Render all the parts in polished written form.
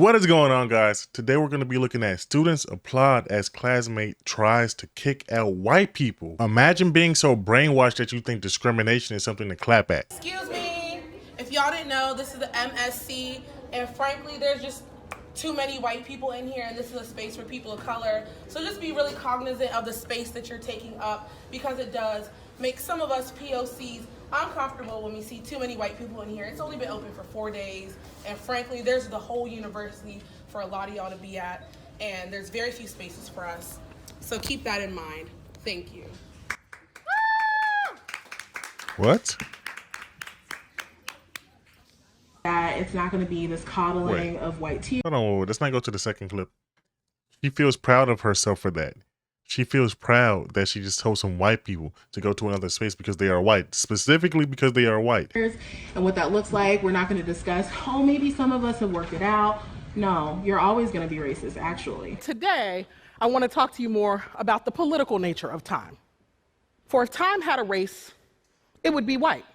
What is going on, guys? Today we're going to be looking at students applaud as classmate tries to kick out white people. Imagine being so brainwashed that you think discrimination is something to clap at. Excuse me, if y'all didn't know, this is the MSC, and frankly, there's just too many white people in here, and this is a space for people of color. So just be really cognizant of the space that you're taking up, because it does make some of us POCs uncomfortable when we see too many white people in here. It's only been open for 4 days, and frankly, there's the whole university for a lot of y'all to be at, and there's very few spaces for us. So keep that in mind. Thank you. What? That it's not going to be this coddling of white tears. Hold on, let's not go to the second clip. She feels proud of herself for that. She feels proud that she just told some white people to go to another space because they are white, specifically because they are white. And what that looks like, we're not going to discuss, oh, maybe some of us have worked it out. No, you're always going to be racist, actually. Today, I want to talk to you more about the political nature of time. For if time had a race, it would be white.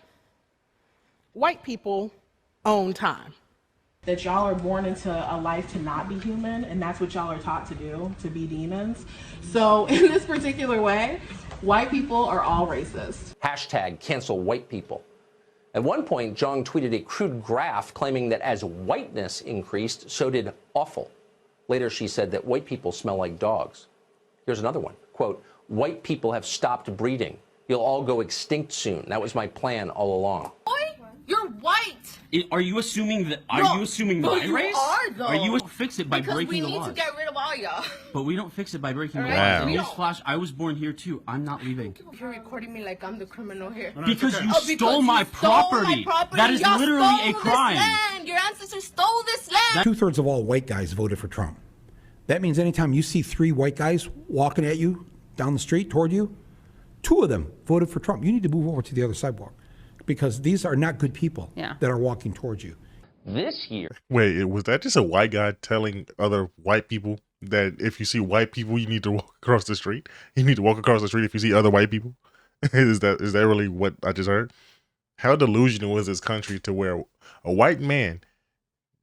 White people own time. That y'all are born into a life to not be human, and that's what y'all are taught to do, to be demons. So in this particular way, white people are all racist. Hashtag cancel white people. At one point, Zhang tweeted a crude graph claiming that as whiteness increased, so did awful. Later, she said that white people smell like dogs. Here's another one. Quote, white people have stopped breeding. You'll all go extinct soon. That was my plan all along. You're white. Are you assuming that? Are you assuming my race? Are you fix it by breaking the laws? We need to get rid of all y'all. But we don't fix it by breaking the Wow. laws. Newsflash: I was born here too. I'm not leaving. You're recording me like I'm the criminal here. Because you stole my property. That is literally a crime. Your ancestors stole this land. 2/3 of all white guys voted for Trump. That means anytime you see 3 white guys walking at you down the street toward you, 2 of them voted for Trump. You need to move over to the other sidewalk, because these are not good people that are walking towards you. This year. Wait, was that just a white guy telling other white people that if you see white people, you need to walk across the street? You need to walk across the street if you see other white people? Is that really what I just heard? How delusional was this country to where a white man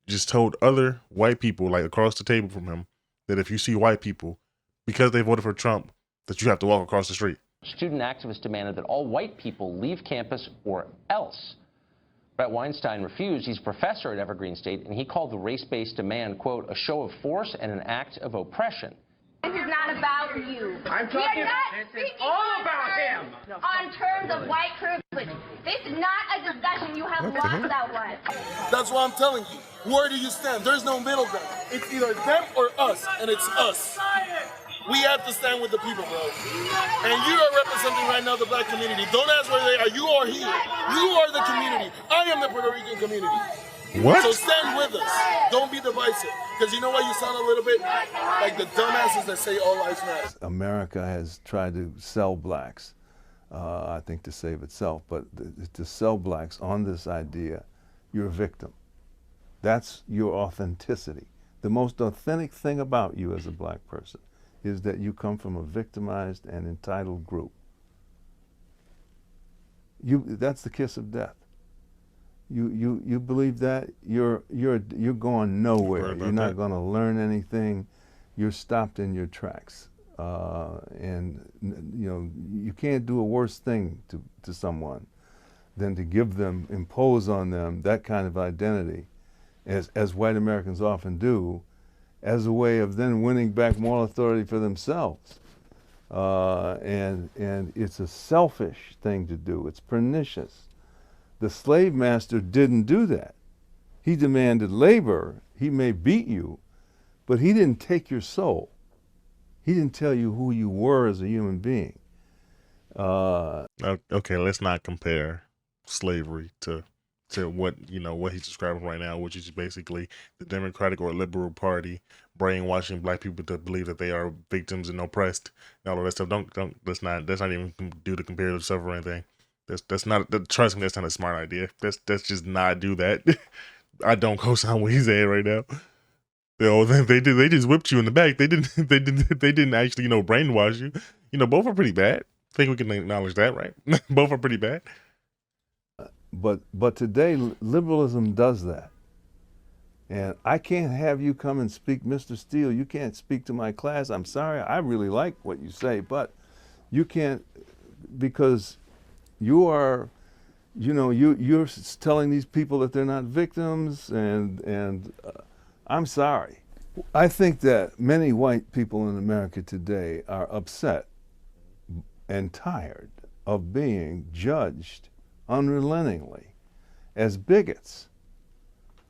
just told other white people, like across the table from him, that if you see white people, because they voted for Trump, that you have to walk across the street? Student activists demanded that all white people leave campus or else. Brett Weinstein refused. He's a professor at Evergreen State, and he called the race-based demand, quote, a show of force and an act of oppression. This is not about you. I'm talking this is all about him. On terms of white privilege. This is not a discussion. You have lost that one. That's what I'm telling you. Where do you stand? There's no middle ground. It's either them or us, and it's us. We have to stand with the people, bro. And you are representing right now the black community. Don't ask where they are. You are here. You are the community. I am the Puerto Rican community. What? So stand with us. Don't be divisive. Because you know what? You sound a little bit like the dumbasses that say all lives matter. America has tried to sell blacks, I think to save itself, but to sell blacks on this idea, you're a victim. That's your authenticity. The most authentic thing about you as a black person is that you come from a victimized and entitled group. That's the kiss of death. You believe that, you're going nowhere. You're not going to learn anything. You're stopped in your tracks. And you know, you can't do a worse thing to someone than to impose on them that kind of identity, as white Americans often do, as a way of then winning back moral authority for themselves. And it's a selfish thing to do. It's pernicious. The slave master didn't do that. He demanded labor. He may beat you, but he didn't take your soul. He didn't tell you who you were as a human being. Okay, let's not compare slavery to what he's describing right now, which is basically the Democratic or Liberal Party brainwashing black people to believe that they are victims and oppressed and all of that stuff. Let's not even do the comparative stuff or anything. That's not, trust me, that's not a smart idea. Let's just not do that. I don't co-sign what he's saying right now. They just whipped you in the back. They didn't actually brainwash you. Both are pretty bad. I think we can acknowledge that, right? Both are pretty bad. But today liberalism does that. And I can't have you come and speak, Mr. Steele. You can't speak to my class. I'm sorry. I really like what you say, but you can't, because you are, you know, you're telling these people that they're not victims, and I'm sorry. I think that many white people in America today are upset and tired of being judged unrelentingly as bigots.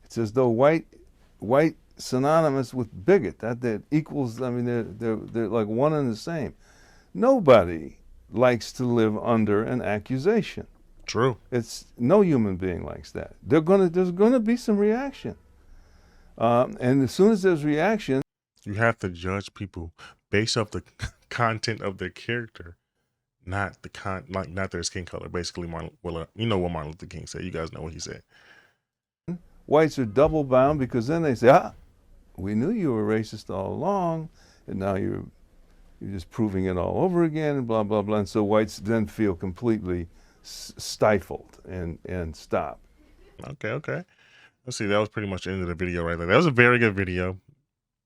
It's as though white synonymous with bigot. That equals. I mean, they're like one and the same. Nobody likes to live under an accusation. True. It's no human being likes that. There's gonna be some reaction, and as soon as there's reaction, you have to judge people based off the content of their character, not the not their skin color. Basically, you know what Martin Luther King said. You guys know what he said. Whites are double bound, because then they say, we knew you were racist all along, and now you're just proving it all over again, and blah, blah, blah. And so whites then feel completely stifled and stop. Okay. Let's see. That was pretty much the end of the video right there. That was a very good video.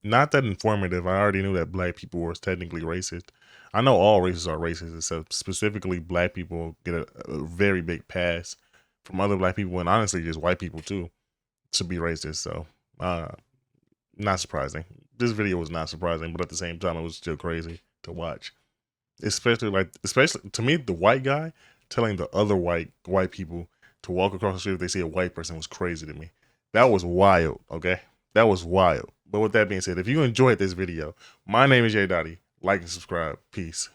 Not that informative. I already knew that black people were technically racist. I know all races are racist, except specifically black people get a very big pass from other black people, and honestly just white people too, to be racist. So not surprising. This video was not surprising, but at the same time it was still crazy to watch. Especially to me, the white guy telling the other white people to walk across the street if they see a white person was crazy to me. That was wild, okay? That was wild. But with that being said, if you enjoyed this video, my name is Jay Dottie. Like and subscribe. Peace.